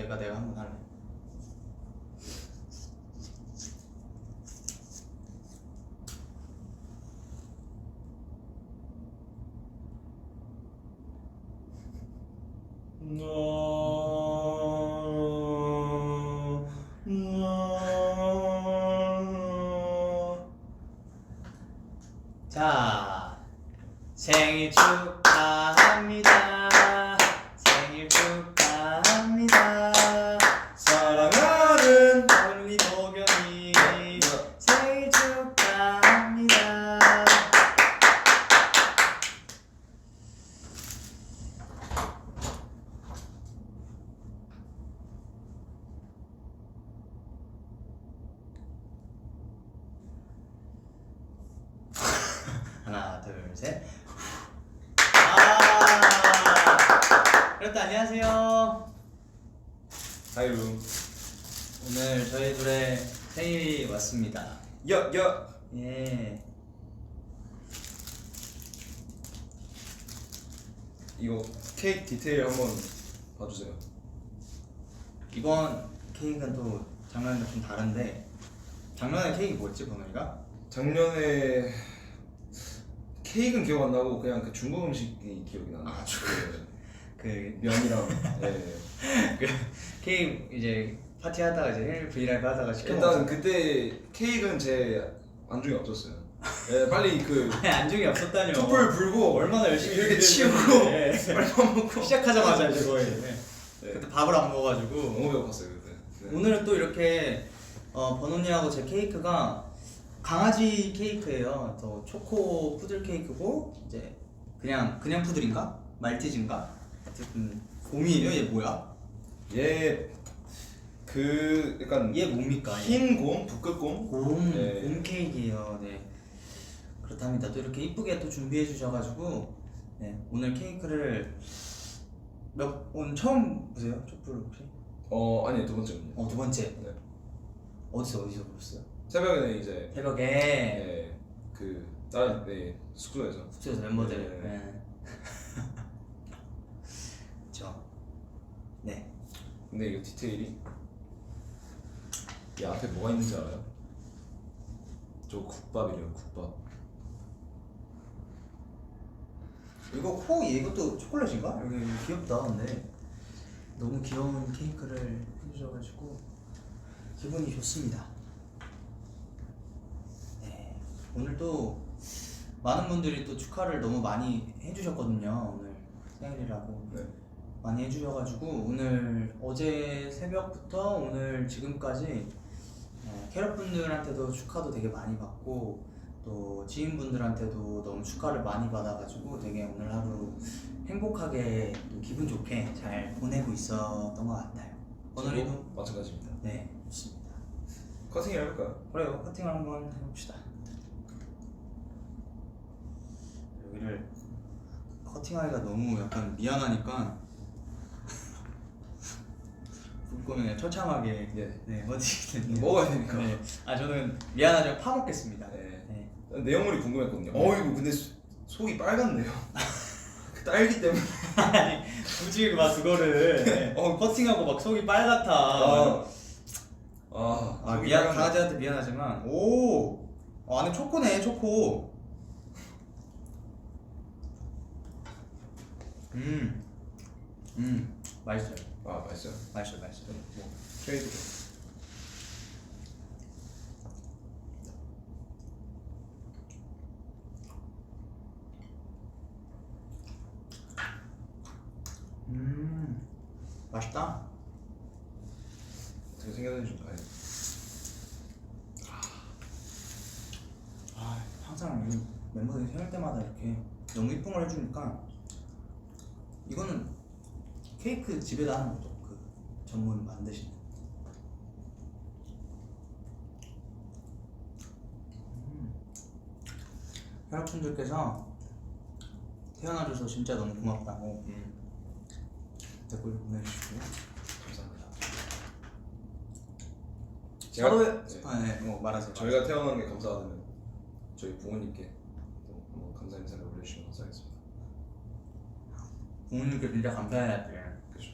내가 한번 할래. 자, 생일 축하합니다. 생일 축하합니다. 사랑하는 우리 도겸이 생일 축하합니다. 하나, 둘, 셋. 그렇다, 안녕하세요. 아유. 오늘 저희 둘의 생일이 왔습니다. 야. 예. 이거 케이크 디테일 한번 봐주세요. 이번 케이크는 또 작년이랑 좀 다른데, 작년에 케이크 뭐였지, 번호이가? 작년에 케이크는 기억 안 나고 그냥 그 중국 음식이 기억이 나네. 아, 그 면이랑. 네. 그 케이크 이제 파티 하다가 이제 생일 브이라이브 하다가 시켜 일단 먹었어. 그때 케이크는 제 안중에 없었어요. 네, 빨리 그 아니, 안중이 없었다뇨. 촛불 불고 얼마나 열심히 이렇게 치우고 빨리 밥 먹고 시작하자마자 이제 거의. 네. 네. 그때 밥을 안 먹어가지고. 너무 배고팠어요 그때. 네. 오늘은 또 이렇게 번호니하고 제 케이크가 강아지 케이크예요. 또 초코 푸들 케이크고 이제 그냥 푸들인가? 말티즈인가? 어쨌든 곰이에요. 얘 뭐야? 그 약간 얘 뭡니까? 흰 곰, 북극곰. 곰 네. 케이크예요. 네. 그렇답니다. 또 이렇게 이쁘게 또 준비해 주셔가지고 네, 오늘 케이크를 오늘 처음 보세요? 촛불 혹시? 아니 두 번째군요. 두 번째. 네. 어디서 보셨어요? 새벽에 이제 새벽에 네, 그 다른 숙소에서 숙소에서 멤버들. 네. 네. 그렇죠. 네. 근데 이거 디테일이 이 앞에 뭐가 있는지 알아요? 저 국밥이래요. 국밥. 이거 이것도 초콜릿인가? 여기 귀엽다. 근데 너무 귀여운 케이크를 해주셔가지고 기분이 좋습니다. 네. 오늘 또 많은 분들이 또 축하를 너무 많이 해주셨거든요. 오늘 생일이라고 네. 많이 해주셔가지고 오늘 어제 새벽부터 오늘 지금까지 캐럿 분들한테도 축하도 되게 많이 받고 또 지인분들한테도 너무 축하를 많이 받아가지고 되게 오늘 하루 행복하게 또 기분 좋게 잘 보내고 있었던 것 같아요. 오늘이도 마찬가지입니다. 네 좋습니다. 커팅을 해볼까요? 그래요. 커팅을 한번 해봅시다. 여기를 커팅하기가 너무 약간 미안하니까 굶고면 그냥 처참하게 네. 어떻게 됐네요. 먹어야 되니까. 네. 저는 미안하지만 파먹겠습니다. 네. 네. 내용물이 궁금했거든요. 이거 근데 속이 빨갛네요. 그 딸기 때문에. 아니 굳이 막 그거를 커팅하고 막 속이 빨갛다. 속이 미안 빨갛네. 강아지한테 미안하지만 안에 초코네 초코. 맛있어요. 맛있어요. 맛있어요. 뭐 트레이드. 맛있다. 어떻게 생겼는지 좀 봐요. 항상 이 멤버들이 생일 때마다 이렇게 너무 이쁜 걸 해주니까 이거는 케이크 집에다 하는 거죠. 그 전문 만드시는. 여러분들께서 태어나줘서 진짜 너무 고맙다고 댓글 보내주시고 감사합니다. 서로의 말하세요. 저희가 태어난 게 감사하다면 저희 부모님께 또 한번 감사 인사를 올려주시면 감사하겠습니다. 부모님께 진짜 감사해야 돼. 그렇죠.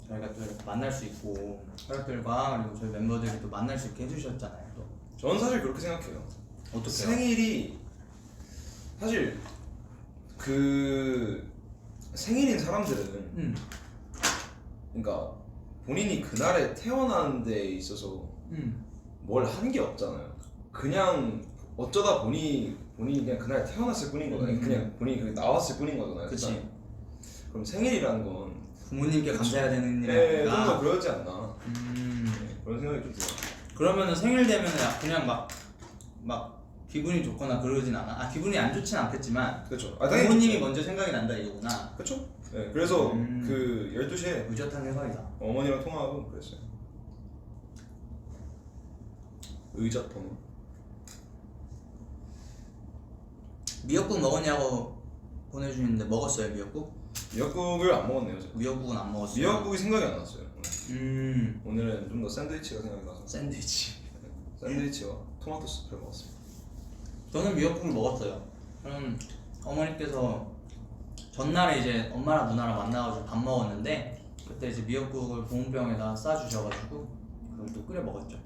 저희가 또 이렇게 만날 수 있고 혈액들과 그리고 저희 멤버들이 또 만날 수 있게 해주셨잖아요. 또 저는 사실 그렇게 생각해요. 어떻게요? 생일이 사실 그 생일인 사람들은 그러니까 본인이 그날에 태어난 데 있어서 뭘 한 게 없잖아요. 그냥 어쩌다 본인이 그냥 그날 태어났을 뿐인 거잖아요. 그냥 본인이 그렇게 나왔을 뿐인 거잖아요. 그치. 그날. 그럼 생일이라는 건 부모님께 감사해야 되는 일이 네, 아닌가. 좀 더 그러지 않나. 네, 그런 생각이 좀 들어요. 그러면은 생일 되면은 그냥 막 기분이 좋거나 그러진 않아? 아 기분이 안 좋진 않겠지만 그렇죠. 부모님이 먼저 생각이 난다 이거구나. 그렇죠. 네, 그래서 그 12시에 의젓한 생각이다. 어머니랑 통화하고 그랬어요. 의젓 번호. 미역국 먹었냐고 보내주시는데 먹었어요 미역국? 미역국을 안 먹었네요. 제가. 미역국은 안 먹었어요. 미역국이 생각이 안 났어요. 오늘은 좀 더 샌드위치가 생각이 나서 샌드위치. 샌드위치와 토마토 수프를 먹었습니다. 저는 미역국을 먹었어요. 저는 어머니께서 전날에 이제 엄마랑 누나랑 만나가지고 밥 먹었는데 그때 이제 미역국을 보온병에다 싸주셔가지고 그걸 또 끓여 먹었죠.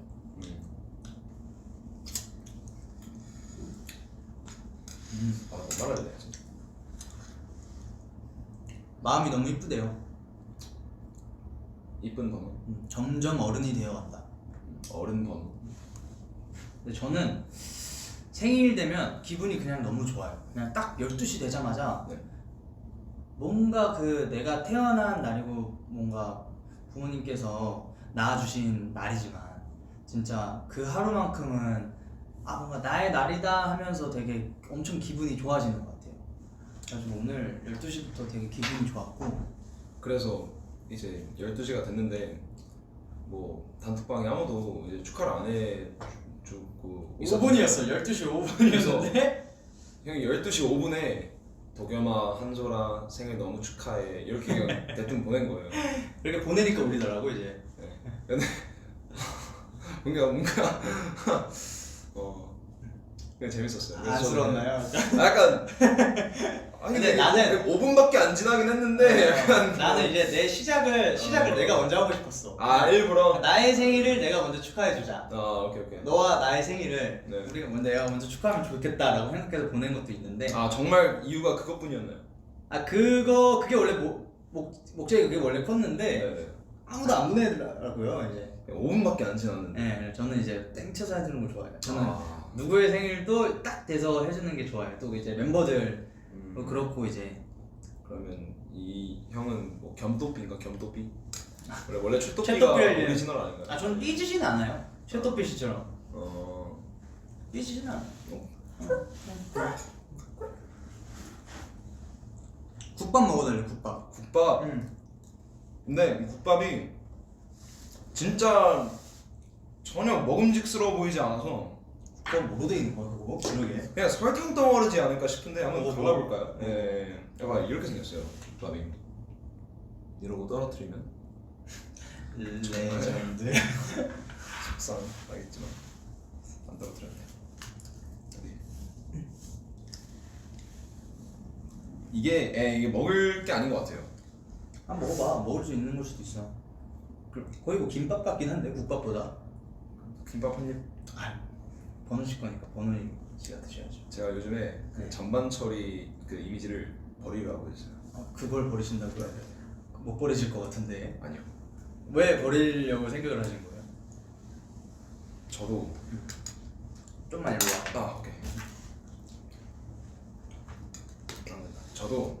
아, 뭐 말해야 되지? 마음이 너무 이쁘대요. 이쁜 번호. 점점 어른이 되어간다. 어른 번호. 근데 저는 생일 되면 기분이 그냥 너무 좋아요. 그냥 딱 12시 되자마자 네. 뭔가 그 내가 태어난 날이고 뭔가 부모님께서 낳아주신 날이지만 진짜 그 하루만큼은 아 뭔가 나의 날이다 하면서 되게 엄청 기분이 좋아지는 것 같아요. 그래가지고 오늘 12시부터 되게 기분이 좋았고 그래서 이제 12시가 됐는데 뭐 단톡방에 아무도 이제 축하를 안 해주고 5분이었어. 12시 5분이었는데 형이 12시 5분에 도겸아 한솔아 생일 너무 축하해 이렇게 그냥 대뜸 보낸 거예요. 이렇게 보내니까 울리더라고 이제. 네. 근데 뭔가 그냥 재밌었어요. 그래서 안쓰러웠나요? 저는 약간 아니 근데 나는 5분밖에 안 지나긴 했는데 약간 나는 이제 내 시작을 내가 먼저 하고 싶었어. 일부러 나의 생일을 내가 먼저 축하해주자. 오케이. 너와 나의 생일을 네. 우리가 내가 먼저 축하하면 좋겠다라고 생각해서 보낸 것도 있는데 정말 이유가 그것뿐이었나요? 그게 원래 목적이 그게 원래 컸는데 네네. 아무도 안 보내더라고요 이제. 5분밖에 안 지났는데. 네, 저는 이제 땡쳐서 해주는 거 좋아해요. 저는 누구의 생일도 딱 돼서 해주는 게 좋아요. 또 이제 멤버들 그렇고 이제 그러면 이 형은 뭐 겸또삐인가 겸또삐? 원래 최또삐가 최또삐를 오리지널 아닌가요? 저는 삐지진 않아요. 최또삐 씨처럼 어. 삐지진 않아요. 국밥 먹어달래 국밥. 국밥. 근데 이 국밥이 진짜 전혀 먹음직스러워 보이지 않아서 그거 뭐로 돼 있는 거야 그거? 그러게. 그냥 설탕 덩어리지 않을까 싶은데 한번 뭐. 골라볼까요? 예. 약간 이렇게 생겼어요. 국밥이. 이러고 떨어뜨리면 레전드. 속상하겠지만 안 떨어뜨렸네. 어디? 이게 먹을 게 아닌 것 같아요. 한번 먹어봐. 먹을 수 있는 걸 수도 있어. 거의 뭐 김밥 같긴 한데 국밥보다. 김밥 한 입. 번호 씨 거니까 번호 씨가 드셔야죠. 제가 요즘에 그 잔반처리 그 이미지를 버리려고 했어요. 그걸 버리신다고요? 못 버리실 것 같은데. 아니요. 왜 버리려고 생각을 하신 거예요? 저도 좀만 일로 와. 오케이. 저도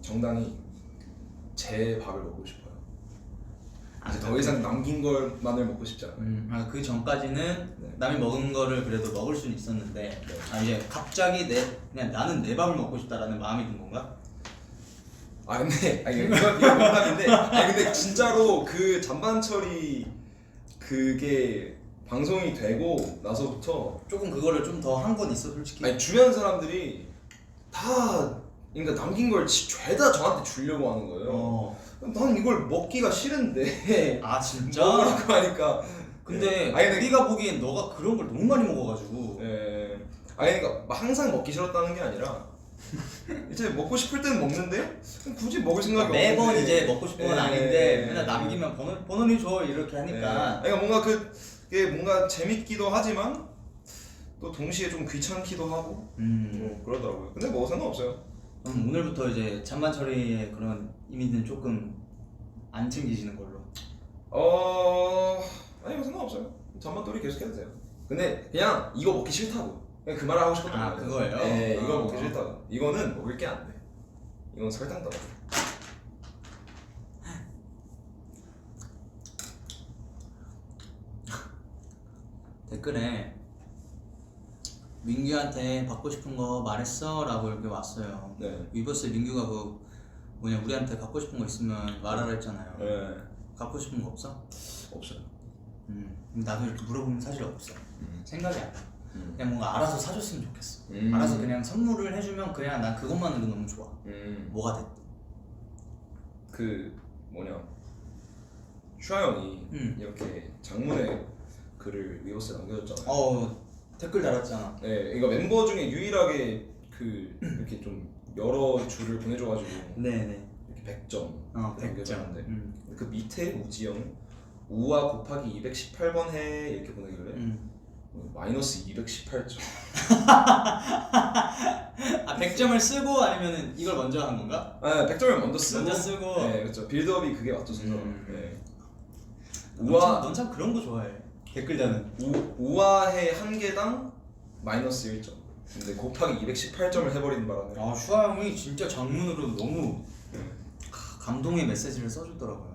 정당히 제 밥을 먹고 싶어요. 이제 더 이상 남긴 것만을 먹고 싶지 않아요. 그 전까지는 네. 남이 먹은 거를 그래도 먹을 수는 있었는데 이제 갑자기 그냥 나는 내 밥을 먹고 싶다라는 마음이 든 건가? 근데 이건 농담인데 근데 진짜로 그 잔반처리 그게 방송이 되고 나서부터 조금 그거를 좀 더 한 건 있어 솔직히. 주변 사람들이 다 그러니까 남긴 걸 죄다 저한테 주려고 하는 거예요. 난 이걸 먹기가 싫은데 진짜? 먹으라고 하니까. 근데 근데 우리가 보기엔 너가 그런 걸 너무 많이 먹어가지고. 그러니까 항상 먹기 싫었다는 게 아니라 이제 먹고 싶을 때는 먹는데 굳이 먹을 생각이 매번 없는데 이제 먹고 싶은 건 예, 아닌데 예, 맨날 남기면 번호니 줘 이렇게 하니까. 그러니까 뭔가 그게 뭔가 재밌기도 하지만 또 동시에 좀 귀찮기도 하고 뭐 그러더라고요. 근데 뭐 상관없어요. 그럼 오늘부터 이제 잔반 처리에 그런 이미는 조금 안 챙기시는 걸로. 아니 뭐 상관없어요. 잔반돌이 계속 해도 돼요. 근데 그냥 이거 먹기 싫다고. 그냥 그 말을 하고 싶었던 거예요. 그거예요? 네, 이거 먹기 싫다고. 이거는 먹을 게 안 돼. 이건 설탕 떨어져. 댓글에 민규한테 받고 싶은 거 말했어? 라고 이렇게 왔어요. 네. 위버스 민규가 그 뭐냐 우리한테 갖고 싶은 거 있으면 말하라 했잖아요. 네. 갖고 싶은 거 없어? 없어요. 나도 이렇게 물어보면 사실 없어. 생각이 안 나. 그냥 뭔가 알아서 사줬으면 좋겠어. 음. 알아서 그냥 선물을 해주면 그냥 난 그것만으로 너무 좋아. 뭐가 됐든. 그 뭐냐 슈아 형이 이렇게 장문의 글을 위버스에 남겨줬잖아요. 댓글 달았잖아. 네, 이거 멤버 중에 유일하게 그 이렇게 좀 여러 줄을 보내줘가지고 네네. 이렇게 100점 100점. 남겨줬는데 그 밑에 우지영 우와 곱하기 218번 해 이렇게 보내길래 마이너스 218점. 100점을 쓰고 아니면은 이걸 먼저 한 건가? 아, 100점을 먼저 쓰고. 네, 그렇죠. 빌드업이 그게 맞죠, 순서. 네. 넌 참 그런 거 좋아해. 댓글 다는. 우아해 한 개당 마이너스 1점. 근데 곱하기 218점을 해버리는 바람에. 슈아 형이 진짜 장문으로 너무 감동의 메시지를 써줬더라고요.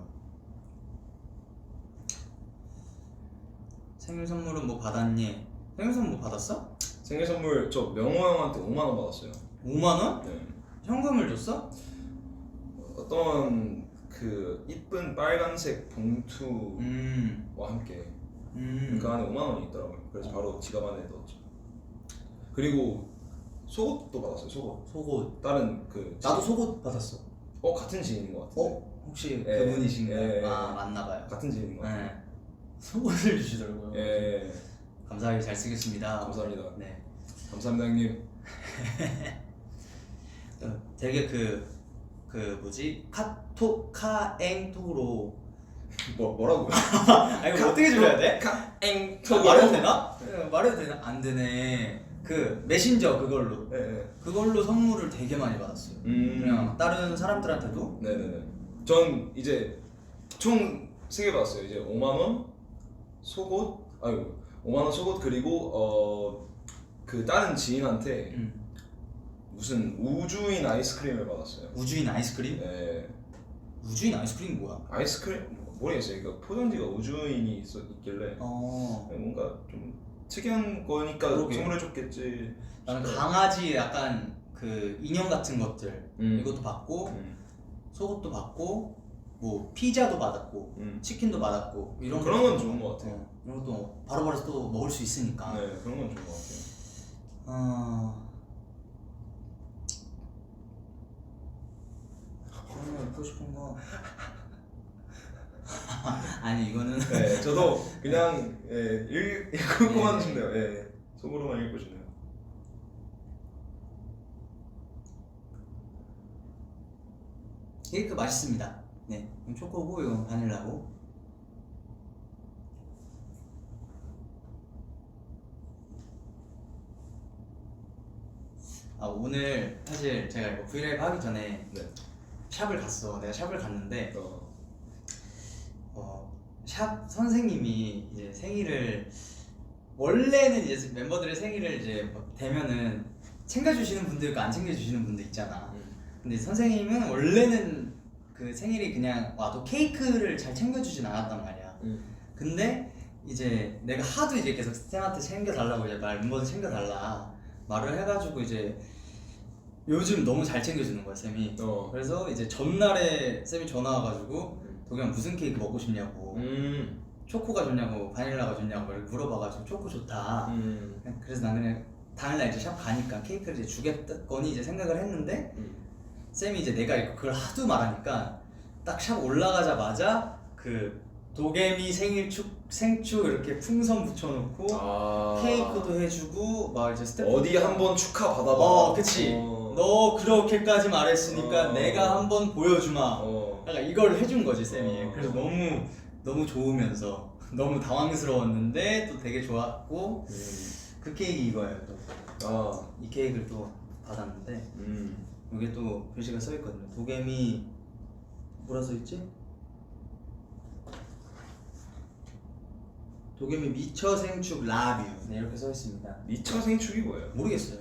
생일 선물은 뭐 받았니? 생일 선물 뭐 받았어? 생일 선물 저 명호 형한테 5만 원 받았어요. 5만 원? 네. 현금을 줬어? 어떤 그 이쁜 빨간색 봉투와 함께 그 안에 5만 원이 있더라고요. 그래서 바로 지갑 안에 넣었죠. 그리고 속옷도 받았어요. 속옷. 다른 그 나도 속옷 받았어. 같은 지인인 것 같은데. 혹시 예. 그분이신가요? 예. 맞나봐요. 같은 지인인 것 같아요. 네. 속옷을 주시더라고요. 예. 감사하게 잘 쓰겠습니다. 감사합니다. 네. 감사합니다 형님. 되게 뭐지 카앵톡으로 뭐라고요? 이거 어떻게 줄여야 돼? 카앵톡으로 말해도 되나? 말해도 되나? 안 되네. 그 메신저 그걸로 그걸로 선물을 되게 많이 받았어요. 그냥 다른 사람들한테도. 네네네. 전 이제 총 3개 받았어요. 이제 5만 원 속옷 5만 원 속옷 그리고 그 다른 지인한테 무슨 우주인 아이스크림을 받았어요. 우주인 아이스크림? 네. 우주인 아이스크림 뭐야? 아이스크림 모르겠어요. 그러니까 포장지가 우주인이 있길래 뭔가 좀 특이한 거니까 그러게요. 선물해줬겠지. 나는 강아지 약간 그 인형 같은 것들 이것도 받고 속옷도 받고 뭐 피자도 받았고 치킨도 받았고 이런 그런 건 좋은 것 같아요. 이런 것도 바로바로 또 먹을 수 있으니까. 네, 그런 건 좋은 것 같아요. 먹고 싶은 거 아니 이거는 네, 저도 그냥 읽고만 싶네요. 예, 속으로만 읽고 싶네요. 케이크 맛있습니다. 네, 이건 초코고 이건 바닐라고. 오늘 사실 제가 이거 브이라이브 하기 전에 샵을 갔어. 내가 샵을 갔는데 샵 선생님이 이제 생일을 원래는 이제 멤버들의 생일을 이제 되면은 챙겨주시는 분들 있고 안 챙겨주시는 분들 있잖아. 근데 선생님은 원래는 그 생일이 그냥 와도 케이크를 잘 챙겨주진 않았단 말이야. 근데 이제 내가 하도 이제 계속 쌤한테 챙겨달라고 이제 멤버들 챙겨달라 말을 해가지고 이제 요즘 너무 잘 챙겨주는 거야 쌤이. 그래서 이제 전날에 쌤이 전화 와가지고 도겸 무슨 케이크 먹고 싶냐고 초코가 좋냐고 바닐라가 좋냐고 이렇게 물어봐가지고 초코 좋다. 그래서 나는 그냥 당일날 이제 샵 가니까 케이크를 이제 주겠거니 이제 생각을 했는데 쌤이 이제 내가 그걸 하도 말하니까 딱 샵 올라가자마자 그 도겸이 생축 이렇게 풍선 붙여놓고 케이크도 해주고 막 이제 스태프 어디 한번 축하 받아봐. 그치. 너 너 그렇게까지 말했으니까 어. 내가 한번 보여주마. 어. 약간 이걸 해준 거지 쌤이. 어. 그래서 너무 좋으면서 너무 당황스러웠는데 또 되게 좋았고 그 케이크 이거예요. 또 이 케이크를 또 받았는데 여기 또 글씨가 써 있거든요. 도겸이 뭐라 써 있지? 도겸이 미처 생축 라뷰. 네, 이렇게 써 있습니다. 미처 생축이 뭐예요? 모르겠어요.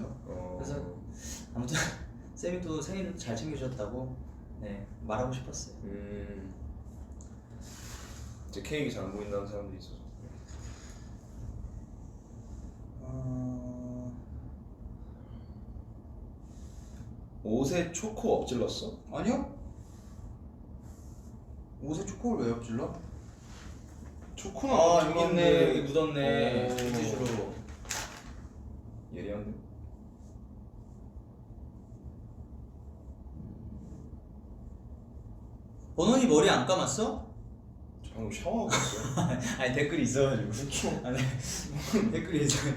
그래서 아무튼 쌤이 또 생일을 잘 챙겨주셨다고 네 말하고 싶었어요. 이제 케이크 잘 안 보인다는 사람들이 있어서. 옷에 초코 엎질렀어? 아니요? 옷에 초코를 왜 엎질러? 초코는 여기 있네. 여기 묻었네. 오. 티슈로. 예리한데? 번원이 머리 안 감았어? 저 방금 샤워하고 있어요. 아니 댓글이 있어가지고. 아니 댓글이 있어.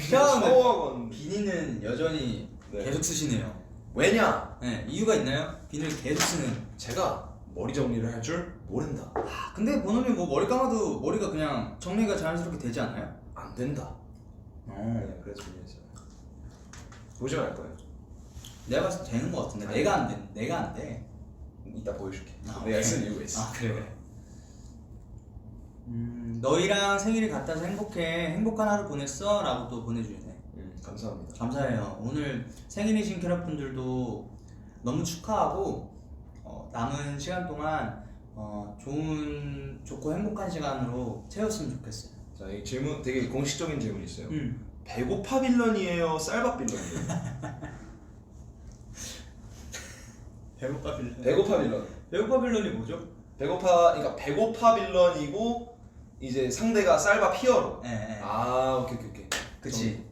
샤워하고 왔는데. 비니는 여전히 네. 계속 쓰시네요. 왜냐? 네, 이유가 있나요? 비니를 계속 쓰는. 제가 머리 정리를 할 줄 모른다. 근데 번원이 뭐 머리 감아도 머리가 그냥 정리가 자연스럽게 되지 않나요? 안 된다. 네, 그래서 준비했어요. 보시면 알 거예요. 내가 봤을 때 되는 것 같은데 아니. 내가 안 돼. 내가 안 돼. 이따 보여줄게. 아, 내가 오케이. 쓴 이유가 있어. 그래. 너희랑 생일이 같아서 행복해. 행복한 하루 보냈어? 라고 또 보내주네. 감사합니다. 감사해요. 오늘 생일이신 캐럿분들도 너무 축하하고 남은 시간 동안 좋고 행복한 시간으로 채웠으면 좋겠어요. 자, 이 질문 되게 공식적인 질문이 있어요. 배고파 빌런이에요? 쌀밥 빌런이에요? 배고파 빌런. 배고파 빌런. 배고파 빌런이 뭐죠? 그러니까 배고파 빌런이고 이제 상대가 쌀밥 히어로. 네. 오케이. 그치.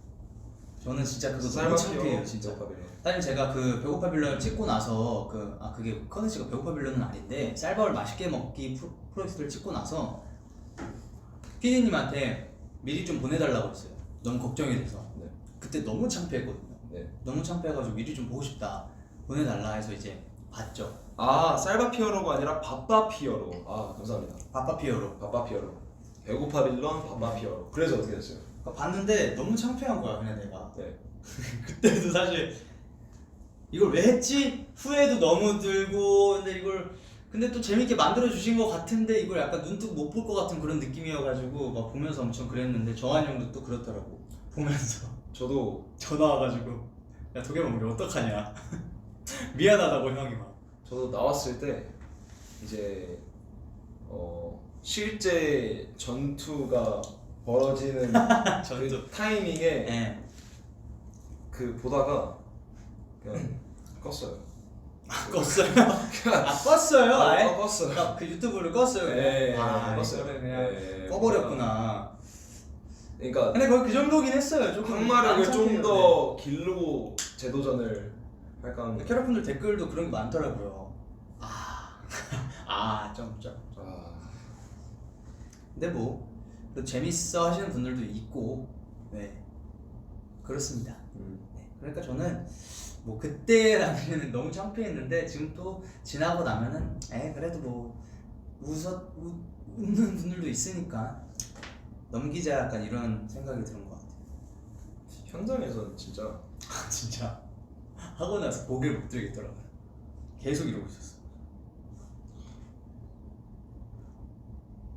저는 진짜 그거 너무 쌀밥 창피해요, 히어로. 진짜. 배고파 빌런. 사실 제가 그 배고파 빌런을 찍고 나서 그게 컨텐츠가 배고파 빌런은 아닌데 쌀밥을 맛있게 먹기 프로젝트를 찍고 나서 피디님한테 미리 좀 보내달라고 했어요. 너무 걱정이 돼서. 네. 그때 너무 창피했거든요. 네. 너무 창피해가지고 미리 좀 보고 싶다. 보내달라 해서 이제 봤죠. 쌀밥 히어로가 아니라 밥밥 히어로. 감사합니다. 밥밥 히어로. 밥밥 히어로. 배고파 빌런 밥밥 히어로. 그래서 어떻게 됐어요? 봤는데 너무 창피한 거야 그냥 내가. 네. 그때도 사실 이걸 왜 했지? 후회도 너무 들고 근데 또 재밌게 만들어 주신 것 같은데 이걸 약간 눈뜨고 못 볼 것 같은 그런 느낌이어가지고 막 보면서 엄청 그랬는데 정한이 형도 또 그렇더라고. 보면서 저도 전화 와가지고 야 도겸아 우리 어떡하냐. 미안하다고 형이 막. 저도 나왔을 때 이제 실제 전투가 벌어지는 전투. 그 타이밍에 네. 그 보다가 그냥 껐어요. 껐어요? 껐어요? 아예? 껐어요. 그 유튜브를 껐어요 그냥? 네, 껐어요. 껐어요. 그냥 네, 꺼버렸구나. 그러니까 근데 거의 그 정도긴 했어요. 조금 항마력을 좀 깜짝이에요. 더 기르고 재도전을 할까 하는. 캐럿분들 댓글도 그런 게 많더라고요. 좀. 근데 뭐 재밌어 하시는 분들도 있고, 네 그렇습니다. 네, 그러니까 저는 뭐 그때 당시에는 너무 창피했는데 지금 또 지나고 나면은 그래도 뭐 웃는 분들도 있으니까 넘기자 약간 이런 생각이 드는 것 같아요. 현장에서는 진짜 진짜 하고 나서 고개를 못 들겠더라고요. 계속 이러고 있었어.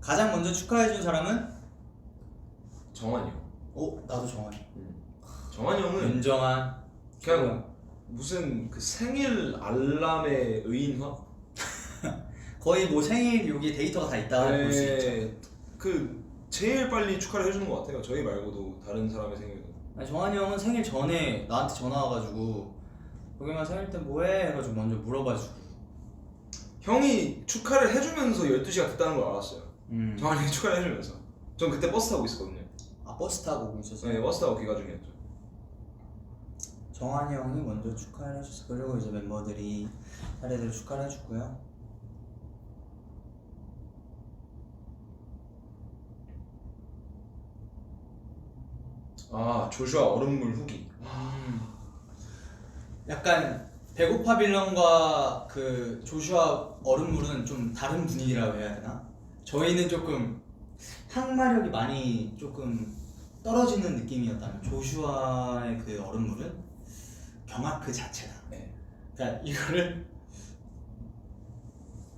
가장 먼저 축하해준 사람은? 정한이 형. 나도 정한이. 정한이 형은 윤정한. 그냥 무슨 그 생일 알람의 의인화? 거의 뭐 생일 여기 데이터가 다 있다 볼 수 있죠. 그 제일 빨리 축하를 해주는 것 같아요. 저희 말고도 다른 사람의 생일도. 정한이 형은 생일 전에 나한테 전화 와가지고 도겸아 생일 때 뭐해? 해가지고 먼저 물어봐주고. 형이 축하를 해주면서 12시가 됐다는 걸 알았어요. 정한이 형이 축하를 해주면서. 전 그때 버스 타고 있었거든요. 버스 타고 오고 있었어요? 네, 버스 타고 귀가 중이었죠. 정한이 형이 먼저 축하를 해줬어. 그리고 이제 멤버들이 차례대로 축하를 해줬고요. 조슈아 얼음물 후기. 약간 배고파 빌런과 그 조슈아 얼음물은 좀 다른 분위기라고 해야 되나? 저희는 조금 항마력이 많이 조금 떨어지는 느낌이었다면 조슈아의 그 얼음물은 경악 그 자체다. 네. 그러니까 이거를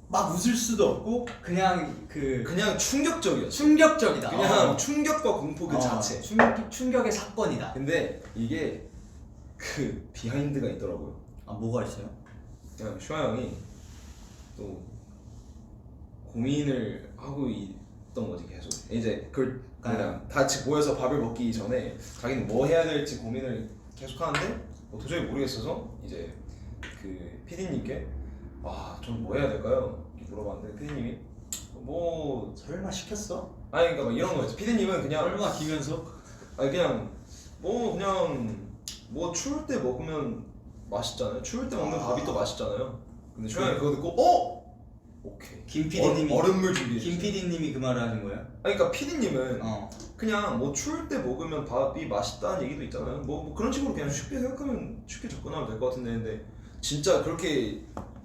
막 웃을 수도 없고 그냥 그 그냥 충격적이었어. 충격적이다. 그냥 충격과 공포 그 자체. 충격의 사건이다. 근데 이게 그 비하인드가 있더라고요. 아 뭐가 있어요? 그냥 슈아 형이 또 고민을 하고 있던 거지 계속. 이제 그걸 그냥 다 같이 모여서 밥을 먹기 전에 자기는 뭐 해야 될지 고민을 계속 하는데 뭐 도저히 모르겠어서 이제 그 PD님께 전 뭐 해야 될까요? 이렇게 물어봤는데 PD님이 뭐 설마 시켰어? 아니 그러니까 막 이런 거였지. PD님은 그냥 설마 김현석? 아니 그냥 뭐 추울 때 먹으면 맛있잖아요. 추울 때 먹는 밥이 또 맛있잖아요. 근데 슈아 형이 그거 듣고 오케이. 김 PD님이 얼음물 준비해. 김 PD님이 그 말을 하신 거예요? 아니 그러니까 PD님은 어. 그냥 뭐 추울 때 먹으면 밥이 맛있다는 얘기도 있잖아요. 뭐 그런 식으로 그냥 쉽게 생각하면 쉽게 접근하면 될 것 같은데 근데 진짜 그렇게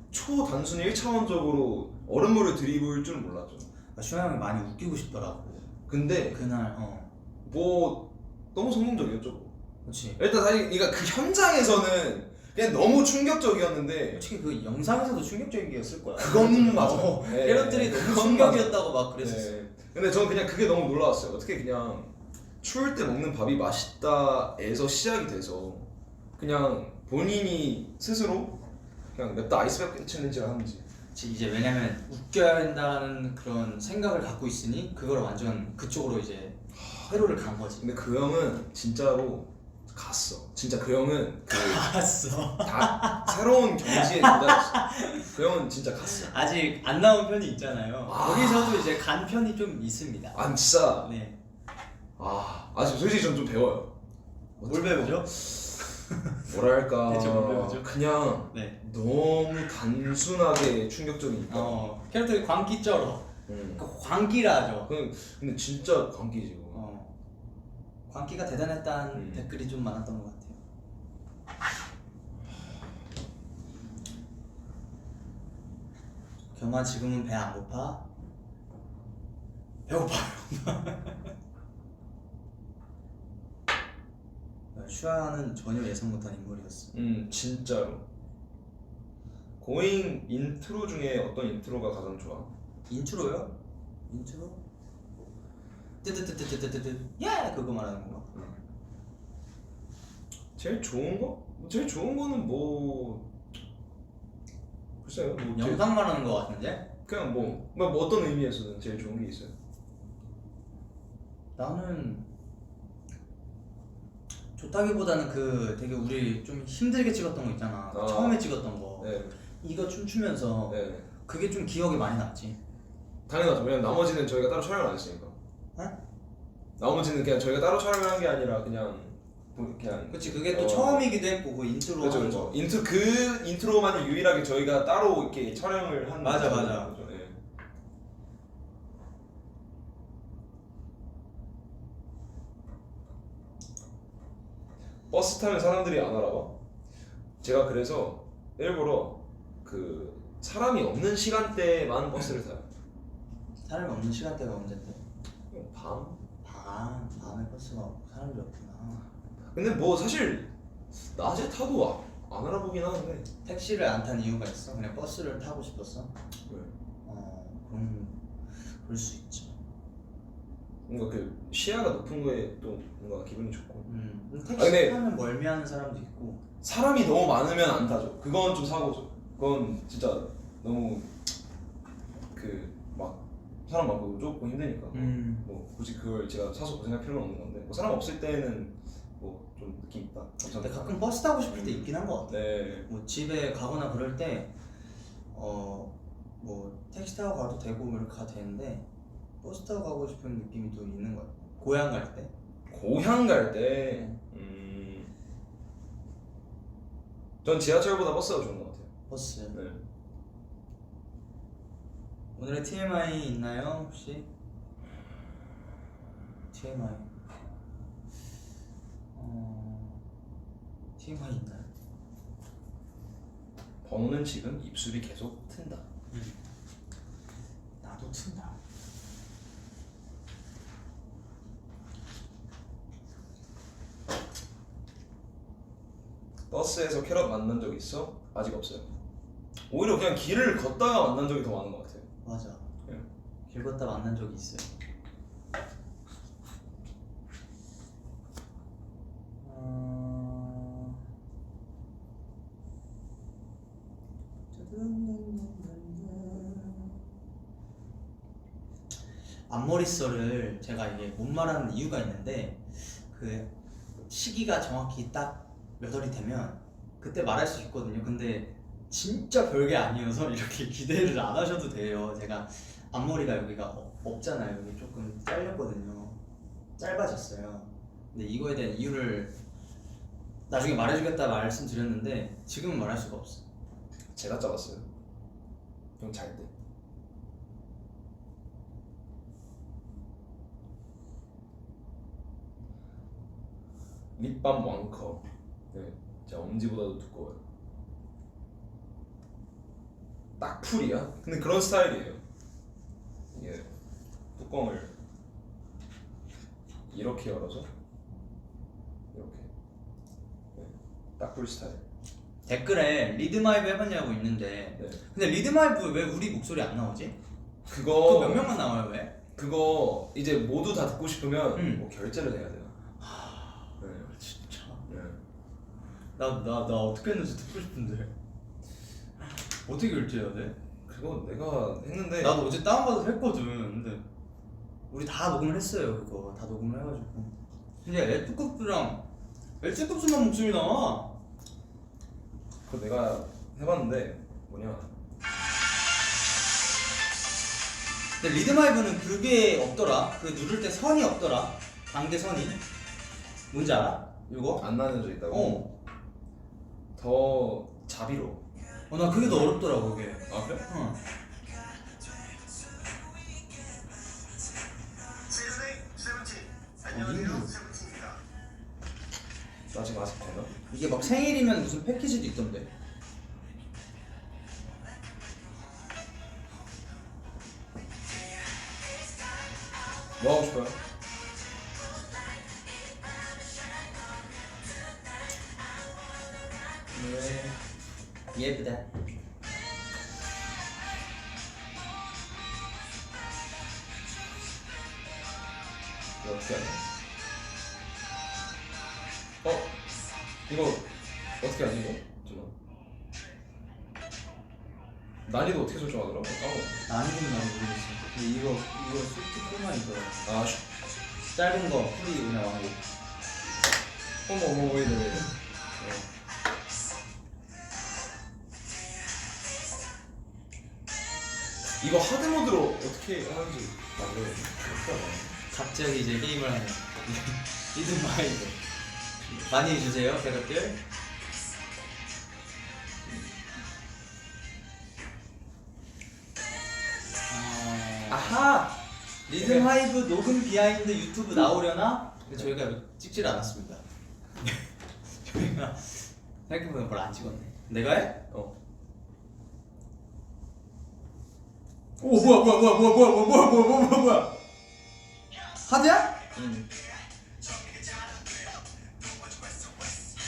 초단순히 1차원적으로 얼음물을 들이부을 줄은 몰랐죠. 슈아 형이 많이 웃기고 싶더라고. 근데 그날 뭐 너무 성공적이었죠. 그렇지. 일단 사실 그러니까 그 현장에서는 그냥 너무 충격적이었는데 솔직히 그 영상에서도 충격적이었을 거야. 그건 맞아. 네. 캐럿들이 너무 그건 충격이었다고 막 그랬었어. 네. 근데 저는 그냥 그게 너무 놀라웠어요. 어떻게 그냥 추울 때 먹는 밥이 맛있다에서 시작이 돼서 그냥 본인이 스스로 그냥 냅다 아이스백 챌린지를 하는지. 이제 왜냐면 웃겨야 한다는 그런 생각을 갖고 있으니 그걸 완전 그쪽으로 이제 회로를 간 거지. 근데 그 형은 진짜로 갔어. 진짜 그 형은 갔어. 다 새로운 경지에 도달했어. 그 형은 진짜 갔어. 아직 안 나온 편이 있잖아요. 아. 거기서도 이제 간 편이 좀 있습니다. 진짜. 네. 아직 솔직히 전 좀 배워요. 뭘 배우죠? 뭐랄까. 대체 뭘 배우죠? 그냥 네. 너무 단순하게 충격적이니까. 캐럿들이 광기 쩔어. 그 광기라죠. 근데 진짜 광기지. 광기가 대단했다는 댓글이 좀 많았던 것 같아요. 겸아 지금은 배 안 고파? 배고파요. 슈아는 전혀 예상 못한 인물이었어. 진짜로. 고잉 인트로 중에 어떤 인트로가 가장 좋아? 인트로요? 인트로? 뜨뜨뜨뜨뜨뜨뜨 예! 그거 말하는 건가? 제일 좋은 거? 제일 좋은 거는 뭐 글쎄요. 뭐 영상 말하는 거 같은데? 그냥 뭐 어떤 의미에서는 제일 좋은 게 있어요? 나는 좋다기보다는 그 되게 우리 좀 힘들게 찍었던 거 있잖아. 처음에 찍었던 거. 네. 이거 춤추면서 네. 그게 좀 기억에 많이 남지. 당연하죠. 왜냐면 나머지는 저희가 따로 촬영을 안 했으니까. 네? 나머지는 그냥 저희가 따로 촬영을 한 게 아니라 그냥 그치, 그게 또 처음이기도 했고 그 인트로 그렇죠, 하는 그렇죠. 거. 그 인트로만이 유일하게 저희가 따로 이렇게 촬영을 한 맞아. 거죠. 네. 버스 타면 사람들이 안 알아봐. 제가 그래서 일부러 그 사람이 없는 시간대만 버스를 타요. 사람이 없는 시간대가 언젠데? 밤? 밤에 버스가 없고 사람들이 없구나. 근데 뭐 사실 낮에 타도 안 알아보긴 하는데. 택시를 안 탄 이유가 있어? 그냥 버스를 타고 싶었어? 네. 그럼 그럴 수 있지. 뭔가 그 시야가 높은 거에 또 뭔가 기분이 좋고. 택시 근데 타면 멀미하는 사람도 있고. 사람이 너무 많으면 안 타죠. 그건 좀 사고죠. 그건 진짜 너무 그 막 사람 많고 조금 힘드니까. 뭐 굳이 그걸 제가 사서 고생할 필요는 없는 건데 뭐 사람 없을 때는 뭐 좀 느낌 있다. 근데 가끔 버스 타고 싶을 때 있긴 한 것 같아. 네. 뭐 집에 가거나 그럴 때 뭐 택시 타고 가도 되고 뭐 이렇게 가도 되는데 버스 타고 가고 싶은 느낌이 또 있는 것 같아. 고향 갈 때. 고향 갈 때. 전 지하철보다 버스가 좋은 것 같아요. 버스. 네. 오늘의 TMI 있나요 혹시? TMI. TMI 있나요? 건우는 지금 입술이 계속 튼다. 나도 튼다. 버스에서 캐럿 만난 적 있어? 아직 없어요. 오히려 그냥 길을 걷다가 만난 적이 더 많은 것 같아요. 맞아. 예. 길 걷다 만난 적이 있어요. 앞머리썰을 제가 이게 못 말하는 이유가 있는데 그 시기가 정확히 딱 몇 월이 되면 그때 말할 수 있거든요. 근데 진짜 별게 아니어서 이렇게 기대를 안 하셔도 돼요. 제가 앞머리가 여기가 없잖아요. 여기 조금 잘렸거든요. 짧아졌어요. 근데 이거에 대한 이유를 나중에 말해주겠다 말씀드렸는데 지금은 말할 수가 없어. 제가 잘랐어요. 형 잘 때. 립밤 왕커. 네, 제 엄지보다도 두꺼워요. 딱 풀이야? 근데 그런 스타일이에요. 이게 뚜껑을 이렇게 열어서 이렇게 네, 딱풀 스타일. 댓글에 리드마이브 해봤냐고 있는데 네. 근데 리드마이브 왜 우리 목소리 안 나오지? 그거 몇 명만 나와요 왜? 그거 이제 모두 다 듣고 싶으면 응. 결제를 해야 돼요. 네. 진짜 네. 나 어떻게 했는지 듣고 싶은데 어떻게 결제해야 돼? 그거 내가 했는데 나도 어제 다운받아서 했거든. 근데 우리 다 녹음을 했어요. 그거 다 녹음을 해가지고 근데 L급수만 목소리 나와. 그거 내가 해봤는데 뭐냐 근데 리드마이브는 그게 없더라. 그 누를 때 선이 없더라. 강대 선이 뭔지 알아? 이거? 안 나눠져 있다고? 더 자비로. 나 그게 더 어렵더라고 그게. 아 그래? 어. 나 지금 아직 되나? 이게 막 생일이면 무슨 패키지도 있던데. 뭐 하고 싶어요? 네. 예쁘다. 이거 어떻게 하냐? 이거 어떻게 하지 이거? 잠깐만. 난이도 어떻게 설정하더라고? 까먹었어. 난이도는 나도 모르겠어. 근데 이거 솔직히만 있더라. 아 짧은 거 풀이 그냥 왕고. 어머 왜 이래 이거 하드 모드로 어떻게 하는지 만들어야지. 갑자기 이제 게임을 하네. 리듬마이브 많이 해주세요 캐럿들. 아하! 리듬하이브 녹음 비하인드 유튜브 나오려나? 근데 저희가 찍질 않았습니다. 저희가 생각해보면 그걸 안 찍었네. 내가 해? 오 뭐야 하드야? 응.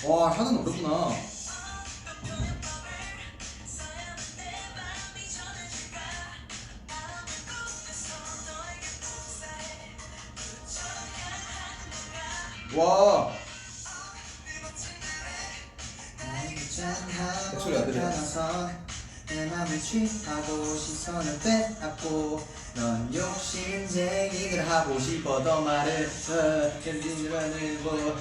와 하드는 어렵구나. 와 목소리 안 들려. 내 맘을 취하고 시선을 빼앗고 넌 욕심쟁이를 하고 싶어 더 말을 견디는 뭐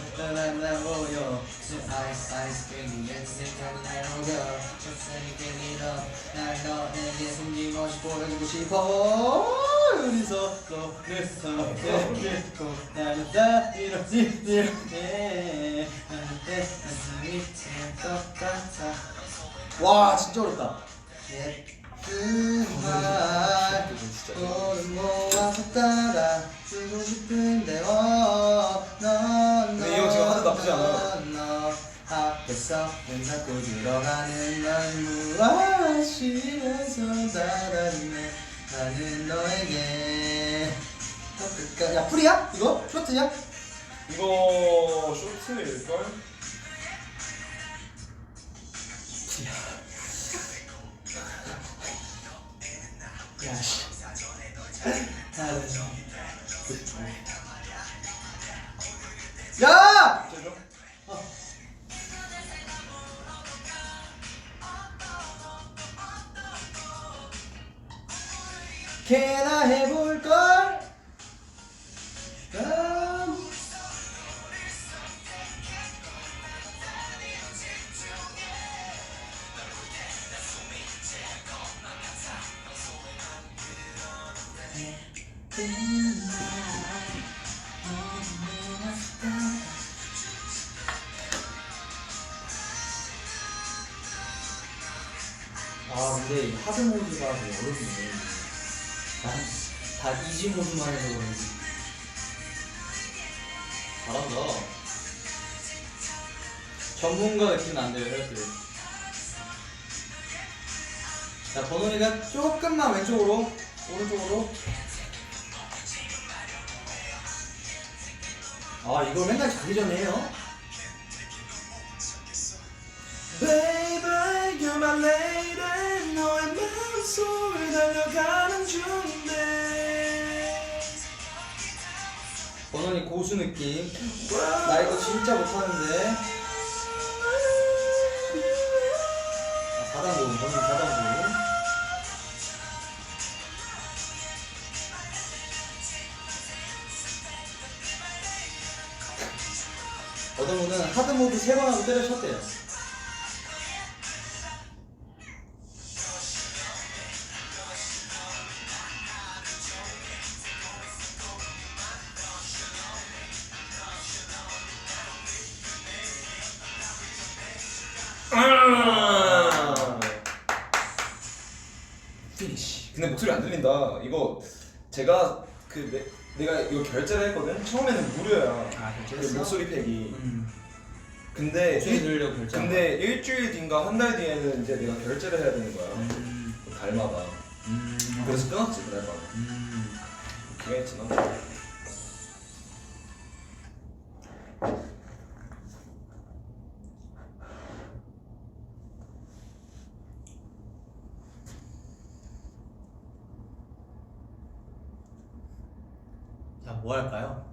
나보여 아이스크림 내 생각이 날 녹여 쳤으니까 날 너에게 숨김없이 보여주고 싶어 우리서 너를 더 나는 다 이러지 이렇게 나한테 가슴이 똑같아. 와 진짜 어렵다. 예쁜 말 오늘 모아서 따라주고 싶은데 넌 근데 이 형 지금 하드 나쁘지 않아. 앞에서 자꾸 들어가는 건 무엇이면서 닫았네 나는 너에게 야 풀이야? 이거? 쇼트야? 이거 쇼트일걸? 야씨 야! 제죠? 걔나 해볼걸? 아 근데 이 하드 모드가 되게 어렵네. 난다 이지 모드만 해서 그런지 잘한다. 전문가 느낌 난대요 혈들. 자 번호이가 조금만 왼쪽으로 오른쪽으로. 아 이걸 맨날 자기 전에 해요? Baby, you're my lady. 너의 마음속을 달려가는 중인데. 번호이 고수 느낌. 나 이거 진짜 못하는데. 4단부, 번호이 4단부. 어떤 분은 하드모드 3번 하고 때려쳤대요. 피니시. 근데 목소리 안 들린다. 이거 제가 내가 이거 결제를 했거든. 처음에는 무료야. 아, 그 결제했어? 목소리 팩이. 근데 목소리 들으려고 결제. 근데 일주일 뒤인가 한 달 뒤에는 이제 내가 결제를 해야 되는 거야. 달마다. 그래서 끊었지 그날 밤에. 그게 지난 거. 자, 뭐 할까요?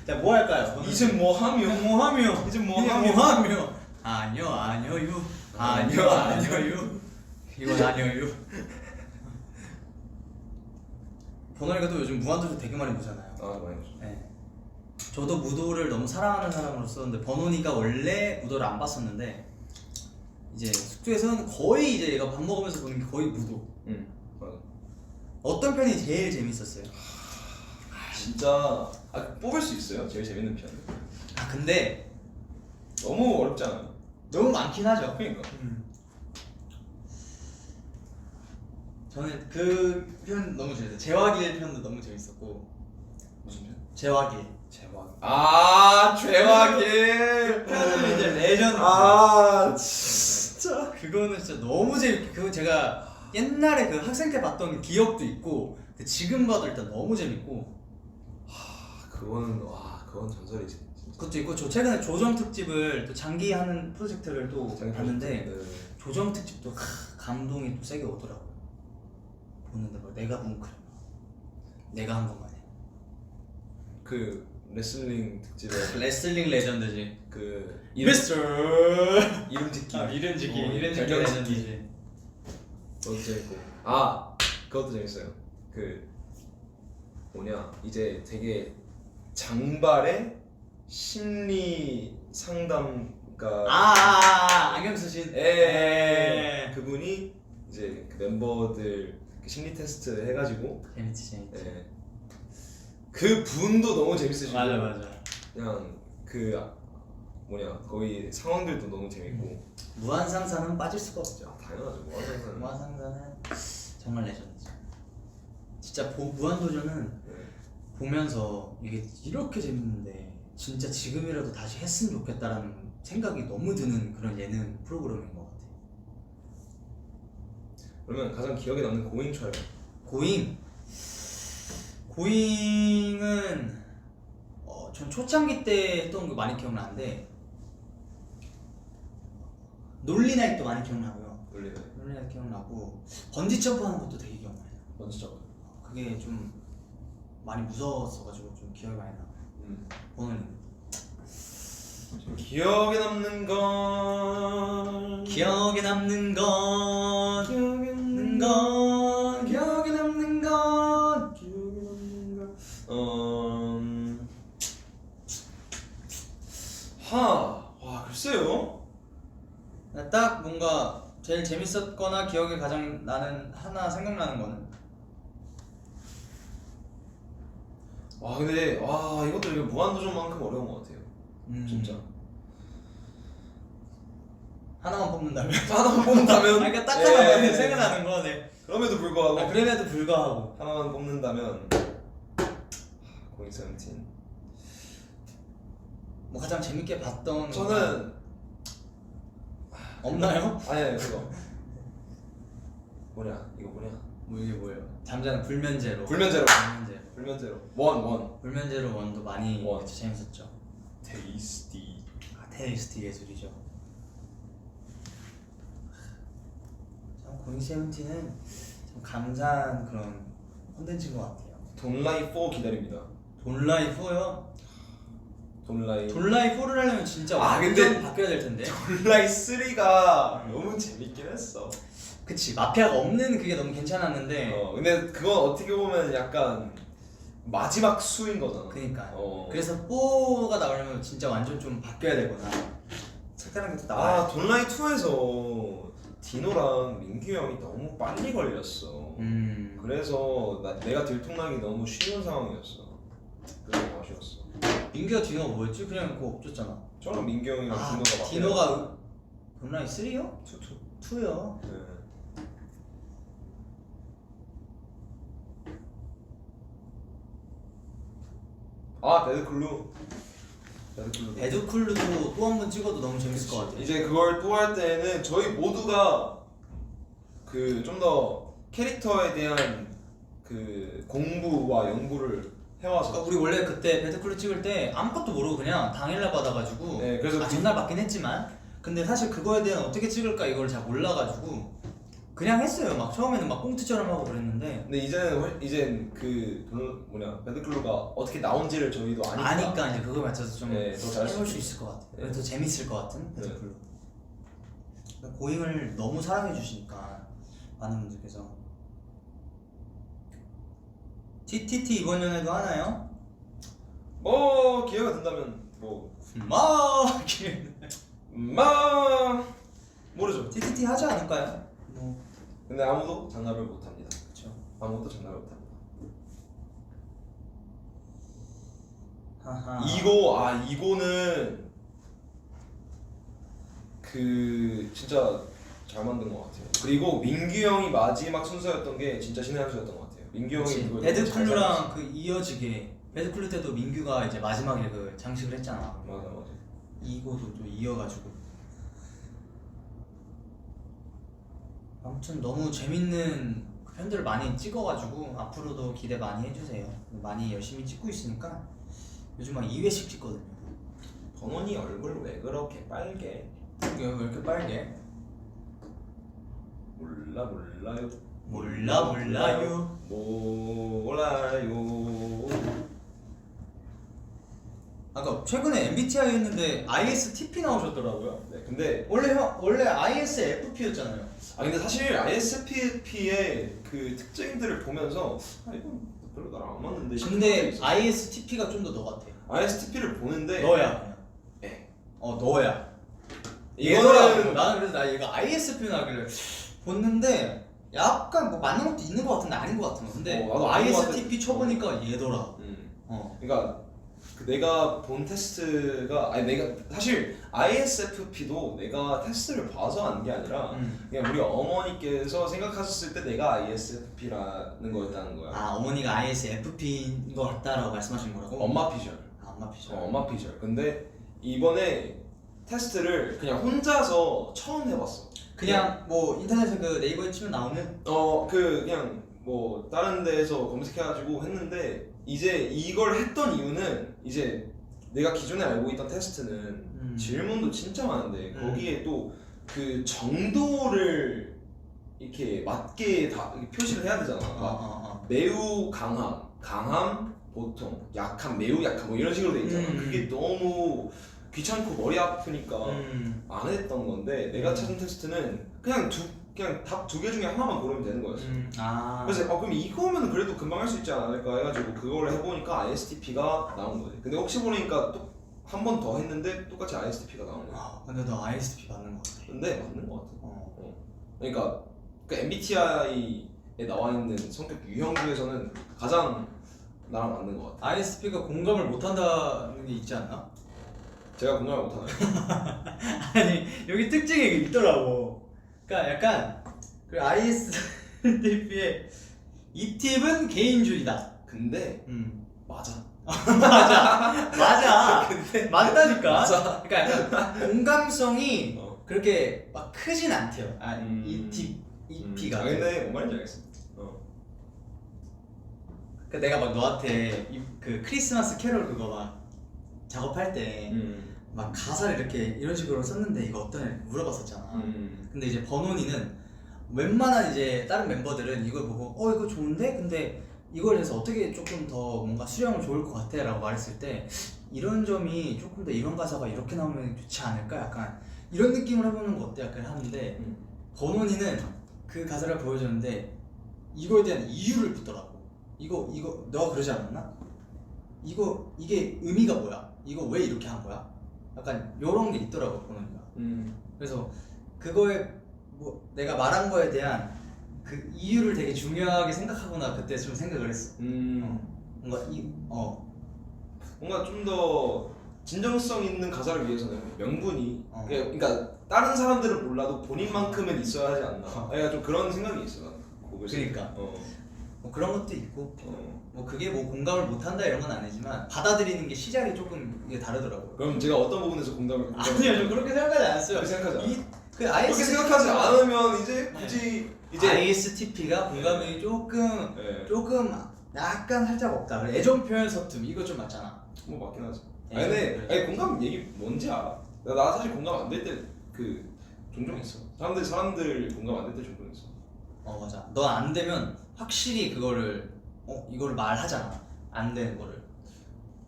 자, 뭐 할까요? 이제 뭐 하며? 뭐 하며? 이제 뭐 이제 하며? 뭐 하며? 아니요, 아니요, 아니요, 아니요. 이건 아니요. 번호이가 또 요즘 무한도전 되게 많이 보잖아요. 아 많이 봤어. 네. 저도 무도를 너무 사랑하는 사람으로서 근데 번호니가 원래 무도를 안 봤었는데 이제 숙소에서는 거의 이제 얘가 밥 먹으면서 보는 게 거의 무도. 응 맞아. 어떤 편이 제일 재밌었어요? 진짜 뽑을 수 있어요? 제일 재밌는 편. 아 근데 너무 어렵지 않아요? 너무 많긴 하죠. 그러니까. 저는 그 편 너무 재밌어요. 재화길 편도 너무 재밌었고. 무슨 편? 재화길. 제왕. 아 죄와길. 편은 이제 레전드. 아 진짜. 그거는 진짜 너무 재밌게. 그거 제가 옛날에 그 학생 때 봤던 기억도 있고, 근데 지금 봐도 일단 너무 재밌고. 그거는 그건 전설이지. 진짜. 그것도 있고 저 최근에 조정 특집을 또 장기하는 프로젝트를 또 봤는데 조정 특집도 감동이 또 세게 오더라고요. 보는데 뭐 내가 뭉클해. 내가 한 것만 해. 그 레슬링 특집에 레슬링 레전드지. 그 미스터 이름 짓기. 이름 짓기 이름 짓기 별명 레전드지. 그것도 재밌고. 그것도 재밌어요. 그 뭐냐 이제 되게 장발의 심리 상담가. 안경 쓰신. 그분이 이제 그 멤버들 그 심리 테스트 해가지고. 재밌지. 그 분도 너무 재밌으시고. 맞아. 그냥 그 뭐냐 거의 상황들도 너무 재밌고. 무한상사는 빠질 수가 없죠. 당연하죠. 무한상사는. 무한상사는 정말 레전드죠. 진짜 무한도전은 네. 보면서 이게 이렇게 재밌는데 진짜 지금이라도 다시 했으면 좋겠다라는 생각이 너무 드는 그런 예능 프로그램인 것 같아. 그러면 가장 기억에 남는 고잉 촬영. 고잉은 전 초창기 때 했던 거 많이 기억나는데 논리나잇도 많이 기억나고요. 논리나잇 기억나고 번지 점프하는 것도 되게 기억나요. 번지 점프. 그게 좀 많이 무서웠어가지고 좀 기억이 많이 나요. 보는 기억에 남는 건 기억에 남는 건 기억에 남는 기억에 남는 건 와 글쎄요. 딱 뭔가 제일 재밌었거나 기억에 가장 나는 하나 생각나는 거는 와 근데 와 이것도 이거 무한도전만큼 어려운 것 같아요. 진짜. 하나만 뽑는다면 하나만 뽑는다면 그러니까 딱 하나만 생각나는 거네. 그럼에도 불구하고 그럼에도 불구하고 하나만 뽑는다면 고잉 세븐틴. 뭐 가장 재밌게 봤던 저는 없나요? 아니 그거 이거 뭐냐 뭐 이게 뭐예요? 잠자는 불면제로 불면제로 불면제로 원 불면제로 원도 많이 원. 그치, 재밌었죠. 테이스티. 테이스티 예술이죠. 참 고잉 세븐틴은 참 감사한 그런 콘텐츠인 것 같아요. 돈라이 4 기다립니다. 돈라이 4요? 돈라이 돈라이 4를 하려면 진짜 완전 근데 바뀌어야 될 텐데. 돈라이 3가 너무 재밌긴 했어. 그치, 마피아가 없는 그게 너무 괜찮았는데. 근데 그건 어떻게 보면 약간 마지막 수인 거잖아. 그니까. 어. 그래서 4가 나오려면 진짜 완전 좀 바뀌어야 되거나 색다른 게 또 나와야 돈라이 2에서 디노랑 민규 형이 너무 빨리 걸렸어. 그래서 내가 들통나기 너무 쉬운 상황이었어. 그래서 아쉬웠어. 민규가 디노가 뭐였지? 그냥 그거 없었잖아. 저랑 민규 형이랑 디노가 디노가 돈라이 3요? 2요? 네. 배드쿨루도 또 한 번 찍어도 너무 재밌을 것 같아. 이제 그걸 또 할 때는 저희 모두가 그 좀 더 캐릭터에 대한 그 공부와 연구를 해와서. 그러니까 우리 원래 그때 배드쿨루 찍을 때 아무것도 모르고 그냥 당일날 받아가지고 네, 그래서 전날 받긴 했지만 근데 사실 그거에 대한 어떻게 찍을까 이걸 잘 몰라가지고 그냥 했어요. 막 처음에는 막 꽁트처럼 하고 그랬는데 근데 이제는 그 배드클루가 어떻게 나온지를 저희도 아니까 이제 그거에 맞춰서 좀 더 잘 해볼 수 있을 것 같아. 네. 더 재밌을 것 같은 배드쿨루. 고잉을 너무 사랑해 주시니까 많은 분들께서 TTT 이번 연애도 하나요? 뭐 기회가 된다면 모르죠. TTT 하지 않을까요? 뭐 근데 아무도 장담을 못합니다. 그렇죠. 아무도 장담을 못합니다. 하하. 이거는 그 진짜 잘 만든 것 같아요. 그리고 민규 형이 마지막 순서였던 게 진짜 신의 한 수였던 것 같아요. 민규 형이 그걸 배드쿨루랑 그 이어지게 배드쿨루 때도 민규가 이제 마지막에 그 장식을 했잖아. 맞아. 이거도 또 이어가지고 아무튼 너무 재밌는 편들을 많이 찍어가지고 앞으로도 기대 많이 해주세요. 많이 열심히 찍고 있으니까 요즘 막 2회씩 찍거든요. 번원이 얼굴 왜 그렇게 빨개? 왜 이렇게 빨개? 몰라요. 몰라요. 아까 최근에 MBTI 했는데 ISTP 나오셨더라고요. 네, 근데 원래 ISFP였잖아요. 근데 사실 ISFP의 그 특징들을 보면서 이건 별로 나랑 안 맞는데. 근데 ISTP가 좀 더 너 같아. ISTP를 보는데 너야 그냥. 네. 너야. 이거는 나는 그래서 나 얘가 ISFP 나길래 봤는데 약간 뭐 맞는 것도 있는 것 같은데 아닌 것 같은 거. 근데 나도 아닌 것 ISTP 쳐보니까 얘더라. 그러니까 내가 본 테스트가 내가 사실 ISFP도 내가 테스트를 봐서 안 게 아니라 그냥 우리 어머니께서 생각하셨을 때 내가 ISFP라는 거였다는 거야. 어머니가 ISFP인 것 같다라고 말씀하신 거라고? 엄마 피셜. 엄마 피셜. 엄마 피셜. 근데 이번에 테스트를 그냥 혼자서 처음 해봤어. 그냥 뭐 인터넷에 그 네이버에 치면 나오는. 그냥 뭐 다른 데에서 검색해가지고 했는데 이제 이걸 했던 이유는 이제 내가 기존에 알고 있던 테스트는 질문도 진짜 많은데 거기에 또 그 정도를 이렇게 맞게 다 이렇게 표시를 해야 되잖아. 막 매우 강함, 보통, 약함, 매우 약함 뭐 이런 식으로 돼 있잖아. 그게 너무 귀찮고 머리 아프니까 안 했던 건데 내가 찾은 테스트는 그냥 답 두 개 중에 하나만 고르면 되는 거였어. 그래서 그럼 이거면 그래도 금방 할 수 있지 않을까 해가지고 그걸 해보니까 ISTP가 나온 거지. 근데 혹시 모르니까 또 한 번 더 했는데 똑같이 ISTP가 나온 거야. 근데 너 ISTP 맞는 거 같아. 근데 맞는 거 같아. 그러니까 그 MBTI에 나와 있는 성격 유형 중에서는 가장 나랑 맞는 거 같아. ISTP가 공감을 못한다는 게 있지 않나? 제가 공감을 못하나요? 아니 여기 특징이 있더라고. 그러니까 약간 그 ISTP의 이 팁은 개인주의다. 근데 맞아. 맞아. 근데 맞다니까. 맞아. 그러니까 약간 공감성이 그렇게 막 크진 않대요. ETP가. 근데 뭔 말인지 알겠어. 그러니까 내가 막 너한테 그 크리스마스 캐롤 그거 막 작업할 때 막 가사를 이렇게 이런 식으로 썼는데 이거 어떠냐 물어봤었잖아. 근데 이제 버논이는 웬만한 이제 다른 멤버들은 이걸 보고 이거 좋은데? 근데 이걸 해서 어떻게 조금 더 뭔가 수령을 좋을 것 같아 라고 말했을 때 이런 점이 조금 더 이런 가사가 이렇게 나오면 좋지 않을까? 약간 이런 느낌을 해보는 거 어때? 약간 하는데 버논이는 그 가사를 보여줬는데 이거에 대한 이유를 묻더라고. 이거 너가 그러지 않았나? 이게 의미가 뭐야? 이거 왜 이렇게 한 거야? 약간 요런 게 있더라고 버논이가. 그래서 그거에 뭐 내가 말한 거에 대한 그 이유를 되게 중요하게 생각하구나 그때 좀 생각을 했어. 뭔가 뭔가 좀 더 진정성 있는 가사를 위해서는 명분이 그러니까 다른 사람들은 몰라도 본인만큼은 있어야 하지 않나. 내가 좀 그런 생각이 있어. 그러니까 뭐 그런 것도 있고 뭐 그게 뭐 공감을 못한다 이런 건 아니지만 받아들이는 게 시작이 조금 이게 다르더라고요. 그럼 제가 어떤 부분에서 공감을 아니요 좀 그렇게 생각하지 않았어요. 그렇게 생각하지 않아. 그렇게 생각하지 않으면 이제 굳이 이제 ISTP가 공감이 조금 약간 살짝 없다. 그래 애정 표현 서툼 이거 좀 맞잖아. 뭐 맞긴 하지. 아니 공감 얘기 뭔지 알아. 나 사실 공감 안 될 때 그 종종 있어. 사람들 공감 안 될 때 종종 있어. 맞아. 너 안 되면 확실히 그거를 이거를 말하잖아. 안 되는 거를.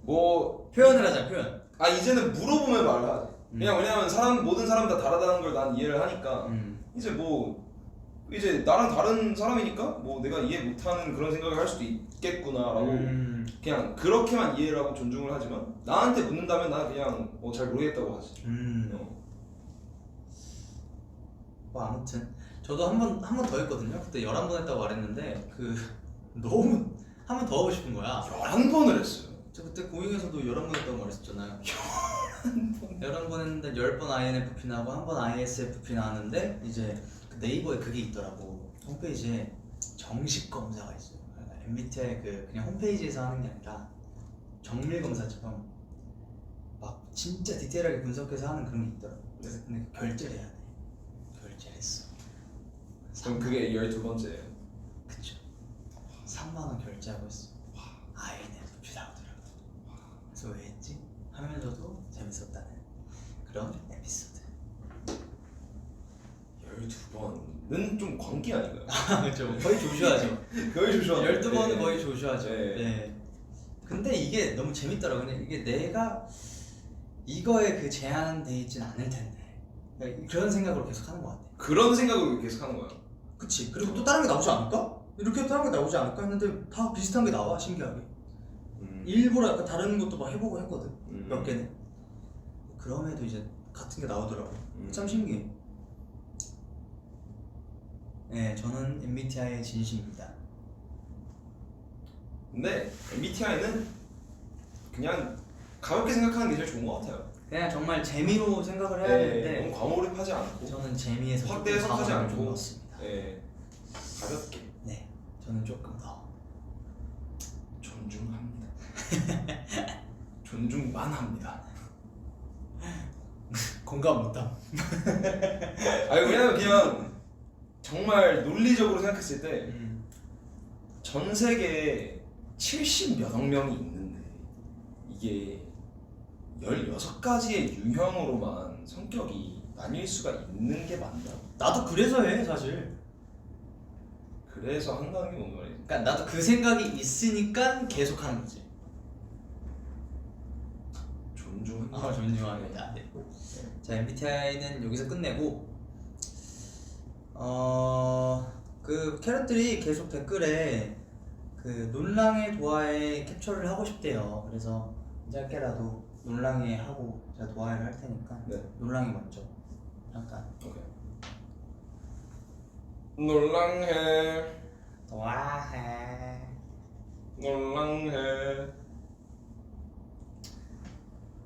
뭐 표현을 하자 표현. 이제는 물어보면 말을 하지. 그냥 왜냐면 모든 사람 다 다르다는 걸 난 이해를 하니까 이제 나랑 다른 사람이니까 뭐 내가 이해 못하는 그런 생각을 할 수도 있겠구나라고 그냥 그렇게만 이해를 하고 존중을 하지만 나한테 묻는다면 나는 그냥 잘 모르겠다고 하지. 뭐 아무튼 저도 한 번 더 했거든요. 그때 11번 했다고 말했는데 너무 한 번 더 하고 싶은 거야. 11번을 했어요. 저 그때 고잉에서도 11번 했다고 말했었잖아요. 11번 했는데 10번 INFP 나고 한 번 ISFP 나왔는데 이제 네이버에 그게 있더라고. 홈페이지에 정식 검사가 있어요. MBTI 그냥 홈페이지에서 하는 게 아니라 정밀 검사처럼 막 진짜 디테일하게 분석해서 하는 그런 게 있더라고. 그래서 근데 결제를 해야 돼. 결제를 했어. 그럼 그게 12번째예요. 그쵸. 3만원 결제하고 했어. INFP 나오더라고. 그래서 왜 했지? 하면서도 재밌었다는 그런 에피소드. 12번은 좀 광기 아닌가요? 그렇죠. 거의 조슈아죠. 거의 조슈아. 12번은 거의 조슈아죠. 네. 근데 이게 너무 재밌더라고. 근데 이게 내가 이거에 그 제한돼 있진 않을 텐데. 그러니까 그런 생각으로 계속 하는 것 같아. 그런 생각으로 계속 하는 거야. 그치. 그리고 또 다른 게 나오지 않을까? 이렇게 다른 게 나오지 않을까 했는데 다 비슷한 게 나와. 신기하게. 일부러 약간 다른 것도 막 해보고 했거든. 몇 개는. 그럼에도 이제 같은 게 나오더라고. 참 신기해. 네, 저는 MBTI의 진심입니다. 근데 MBTI는 그냥 가볍게 생각하는 게 제일 좋은 것 같아요. 그냥 정말 재미로 생각을 해야 되는데 너무 과몰입하지 않고 저는 재미에서 확대 해석하지 않고 좋았습니다. 가볍게. 네, 저는 조금 더 존중합니다. 존중만 합니다. 공감 못함. 아니 왜냐면 그냥 정말 논리적으로 생각했을 때 전 세계에 70 몇억 명이 있는데 이게 16가지의 유형으로만 성격이 나뉠 수가 있는 게 맞나? 나도 그래서 해 사실. 그래서 한다는 게 뭔 말이지? 그러니까 나도 그 생각이 있으니까 계속 하는 거지. 존중합니다. 존중합니다. 네. 자, MBTI는 여기서 끝내고 그 캐럿들이 계속 댓글에 그 논랑의 도화에 캡처를 하고 싶대요. 그래서 짧게라도 논랑에 하고 제가 도화를 할 테니까 네. 논랑이 먼저 잠깐. 오케이. 놀랑해. 도화해. 놀랑해.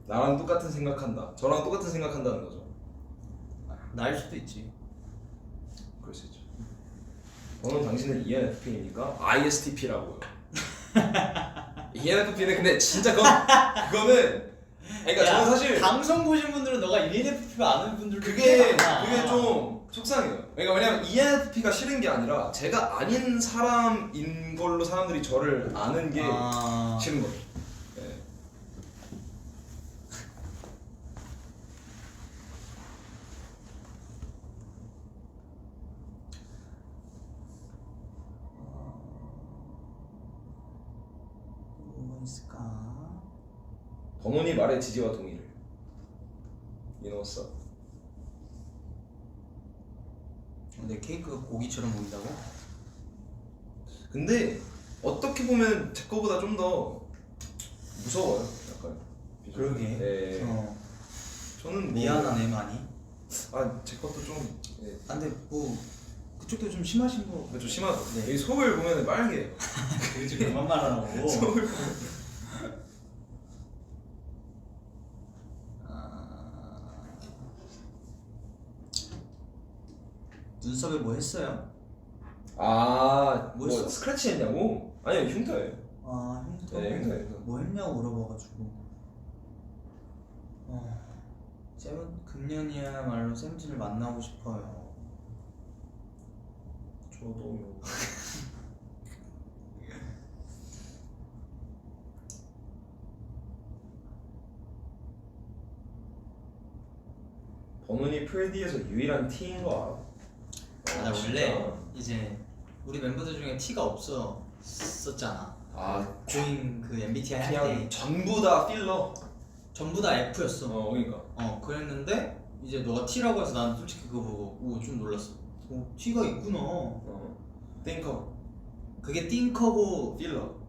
나랑 똑같은 생각한다. 저랑 똑같은 생각한다는 거죠. 나일 수도 있지. 그럴 수 있죠. 저는 당신은 ENFP니까 ISTP라고요. ENFP는 근데 진짜 그거는 그러니까 저는 사실 방송 보신 분들은 너가 ENFP 아는 분들도 그게 많아. 좀 속상해요. 그러니까 왜냐면 ENFP가 싫은 게 아니라 제가 아닌 사람인 걸로 사람들이 저를 아는 게 싫은 거죠. 네. 뭐 있을까? 번원이 말의 지지와 동의를. 이노웠어. 내 케이크가 고기처럼 보인다고? 근데 어떻게 보면 제 거보다 좀 더 무서워요. 약간. 그러게. 네. 저는 뭐, 미안하네 많이. 제 것도 좀 네. 근데 뭐 그쪽도 좀 심하신 거. 좀 심하죠. 네. 여기 속을 보면 빨개요. 그지 그만 말하라고. 속을 눈썹에 뭐 했어요? 뭐 뭐 했어? 스크래치 했냐고? 아니요 흉터예요. 흉터. 네, 흉터. 뭐 했냐고 물어봐가지고. 금년이야말로 샘진을 만나고 싶어요. 저도요. 번훈이 풀디에서 유일한 T인 거 알아? 나 원래 이제 우리 멤버들 중에 T가 없었잖아. 조인 그 MBTI 할 때 그냥 전부 다 필러. 전부 다 F였어. 그러니까. 그랬는데 이제 너가 T라고 해서 난 솔직히 그거 보고 좀 놀랐어. T가 있구나. 띵커. 그게 띵커고 필러.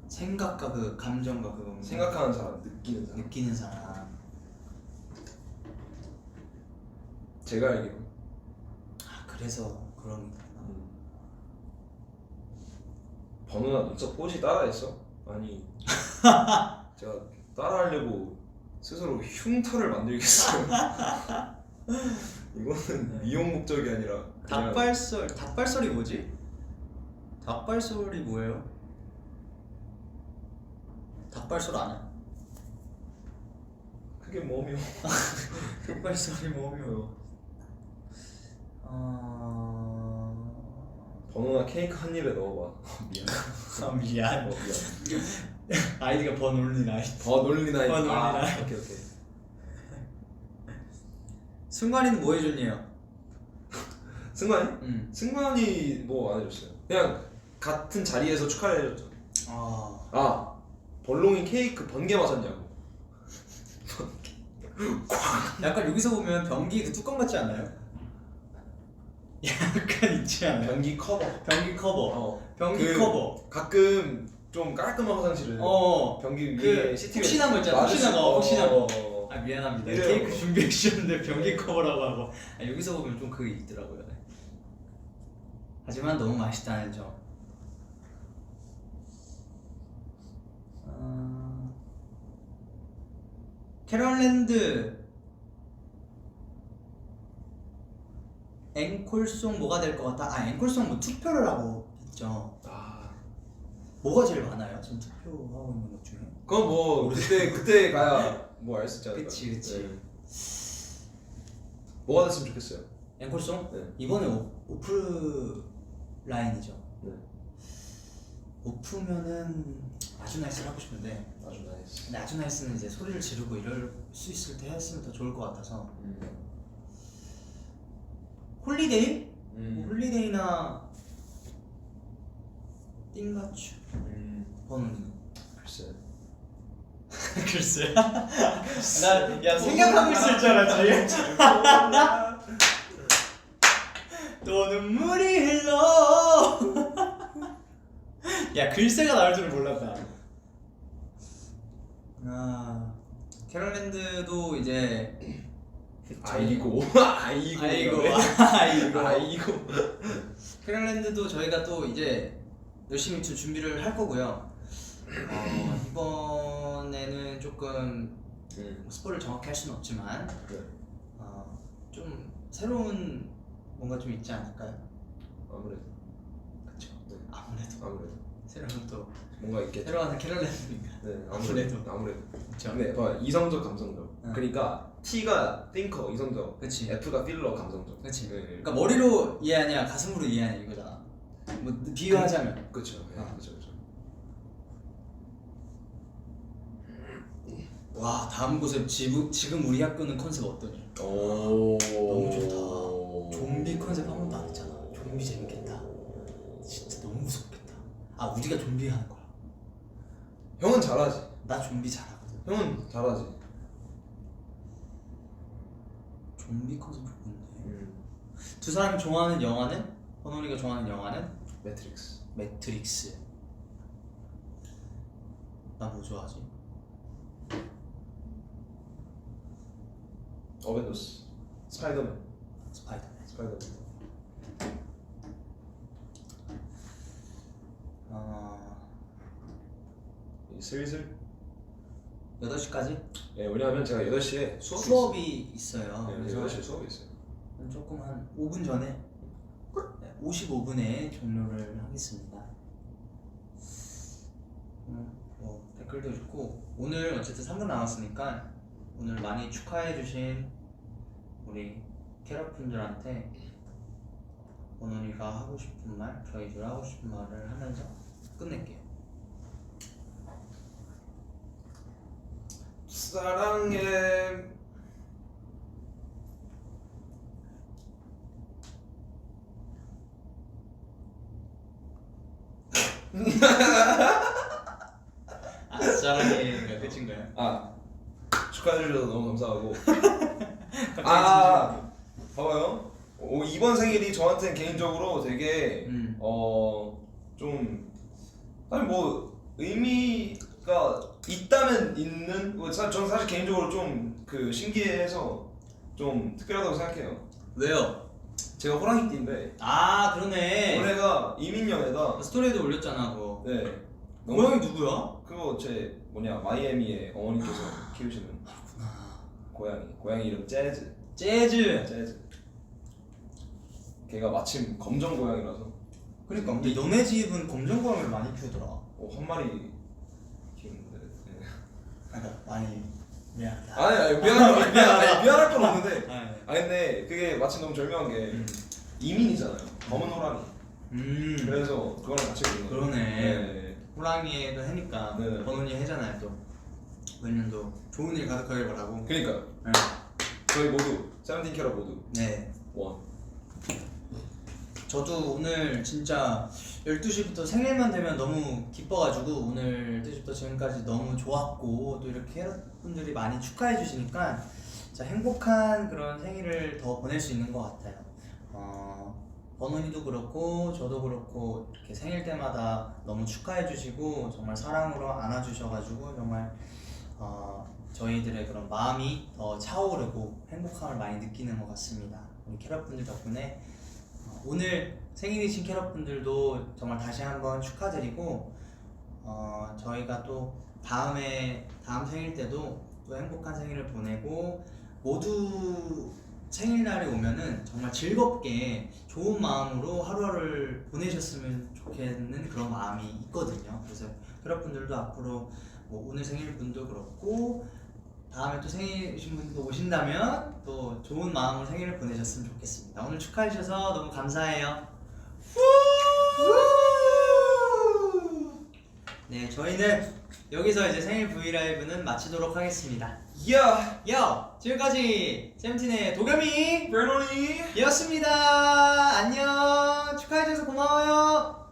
생각과 그 감정과 그거 생각하는 사람, 느끼는 사람. 느끼는 사람. 제가 알기로. 그래서 그런 거구나. 번훈아 눈썹 뽀지 따라했어? 아니 제가 따라하려고 스스로 흉터를 만들겠어요. 이거는 미용 목적이 아니라 그냥 닭발설이 뭐지? 닭발설이 뭐예요? 닭발설 아냐? 그게 뭐며. 닭발설이 뭐며? 번호나 케이크 한 입에 넣어봐. 미안. 미안. 미안. 아이디가 번올린 아이디. 번올린 아이디. 번올린 아이디. 오케이. 승관이는 뭐 해줬냐? 승관이? 응. 승관이 뭐 안 해줬어요. 그냥 같은 자리에서 축하를 해줬죠. 벌롱이 케이크 번개 맞았냐고. 약간 여기서 보면 변기 그 뚜껑 같지 않나요? 약간 있지 않아요? 변기 커버. 변기 커버. 변기 그 커버. 가끔 좀 깔끔한 화장실은 변기 위에 그 CCTV 혹시나 거 있잖아. 혹시나 거. 미안합니다. 이래요. 케이크 준비해 주셨는데 변기 커버라고 하고. 여기서 보면 좀 그게 있더라고요. 하지만 너무 맛있다는 점. 캐럴랜드 앵콜송 뭐가 될 것 같아? 앵콜송 뭐 투표를 하고 있죠. 뭐가 제일 많아요? 지금 투표하고 있는 것 중에? 그건 뭐 그때 가야 뭐 알 수 있지 않을까. 그치. 뭐가 됐으면 좋겠어요. 앵콜송? 네. 이번에 오프라인이죠. 네. 오프면은 아주 나이스를 하고 싶은데 아주 나이스. 근데 아주 나이스는 이제 소리를 지르고 이럴 수 있을 때 했으면 더 좋을 것 같아서 홀리데이? 홀리데이나 띵가추 번호는 글쎄. 글쎄 나야 생각하고 있을 줄 알았지 또 눈물이 흘러 야 글쎄가 나올 줄 몰랐다 아 캐럴랜드도 이제 아이고. 캐럴랜드도 저희가 또 이제 열심히 좀 준비를 할 거고요. 이번에는 조금 스포를 정확히 할 수는 없지만 좀 새로운 뭔가 좀 있지 않을까요? 아무래도. 그렇죠. 네. 아무래도 새로운 또 뭔가 있겠죠. 새로운 캐럴랜드니까. 네, 아무래도. 그렇죠. 네, 봐 이성적 감성적. 그러니까 T가 띵커 이성적, 그렇지. F가 필러 감성적. 그렇지. 네. 그러니까 머리로 이해하냐 가슴으로 이해하냐 이거잖아. 뭐 비유하자면. 그렇죠. 네, 그렇죠. 와 다음 곳에 지금 우리 학교는 컨셉 어떠니? 오 너무 좋다. 좀비 컨셉 한 번도 안 했잖아. 좀비 재밌겠다. 진짜 너무 무섭겠다. 아 우리가 좀비 하는 거야. 형은 잘하지. 나 좀비 잘하거든. 형은 잘하지. 좀비 컨셉 좋은데. 두 사람이 좋아하는 영화는? 헌원이가 좋아하는 영화는? 매트릭스. 나 뭐 좋아하지? 어벤져스. 스파이더맨. 슬슬 8시까지? 네, 왜냐하면 제가 8시에 수업이 있어요. 네, 그래서 8시에 수업이 있어요. 조금 한 5분 전에 55분에 종료를 하겠습니다. 뭐 댓글도 있고 오늘 어쨌든 3분 남았으니까 오늘 많이 축하해주신 우리 캐럿분들한테 원원이가 하고 싶은 말, 저희들 하고 싶은 말을 하면서 끝낼게요. 사랑해. 사랑해가 끝인 거야? 축하해 주셔서 너무 감사하고. 봐봐요. 이번 생일이 저한테는 개인적으로 되게 좀 아니 뭐 의미가 있다면 있는. 저는 사실 개인적으로 좀 그 신기해서 좀 특별하다고 생각해요. 왜요? 제가 호랑이띠인데. 그러네. 올해가 이민년에다. 스토리에도 올렸잖아 그거. 네. 고양이 누구야? 그거 제 마이애미의 어머니께서 키우시는 고양이 이름 재즈. 걔가 마침 검정 고양이라서. 그러니까 근데 너네 집은 검정 고양이를 많이 키우더라. 한 마리 키우는데. 네. 많이 미안하다. 아니 미안할 건 없는데. 네. 근데 그게 마침 너무 절묘한 게 이민이잖아요. 검은 호랑이. 그래서 그거랑 같이 있는 거예요. 그러네. 네. 호랑이도 해니까 네. 번훈이 해잖아요 또. 내년도 좋은 일 가득하길 바라고. 그러니까 네. 저희 모두 세븐틴 캐럿 모두 네. 원. 저도 오늘 진짜 12시부터 생일만 되면 너무 기뻐가지고 오늘 12시부터 지금까지 너무 좋았고 또 이렇게 캐럿분들이 많이 축하해 주시니까 진짜 행복한 그런 생일을 더 보낼 수 있는 것 같아요. 번훈이도 그렇고 저도 그렇고 이렇게 생일 때마다 너무 축하해 주시고 정말 사랑으로 안아주셔가지고 정말 저희들의 그런 마음이 더 차오르고 행복함을 많이 느끼는 것 같습니다. 우리 캐럿분들 덕분에 오늘 생일이신 캐럿분들도 정말 다시 한번 축하드리고 저희가 또 다음 생일 때도 또 행복한 생일을 보내고 모두 생일날이 오면은 정말 즐겁게 좋은 마음으로 하루하루를 보내셨으면 좋겠는 그런 마음이 있거든요. 그래서 캐럿분들도 앞으로 뭐 오늘 생일분도 그렇고 다음에 또 생일이신 분도 오신다면 또 좋은 마음으로 생일을 보내셨으면 좋겠습니다. 오늘 축하해 주셔서 너무 감사해요. 네, 저희는 여기서 이제 생일 브이라이브는 마치도록 하겠습니다. 야! 요! 지금까지 세븐틴의 도겸이 브레노니! 였습니다. 안녕. 축하해 주셔서 고마워요.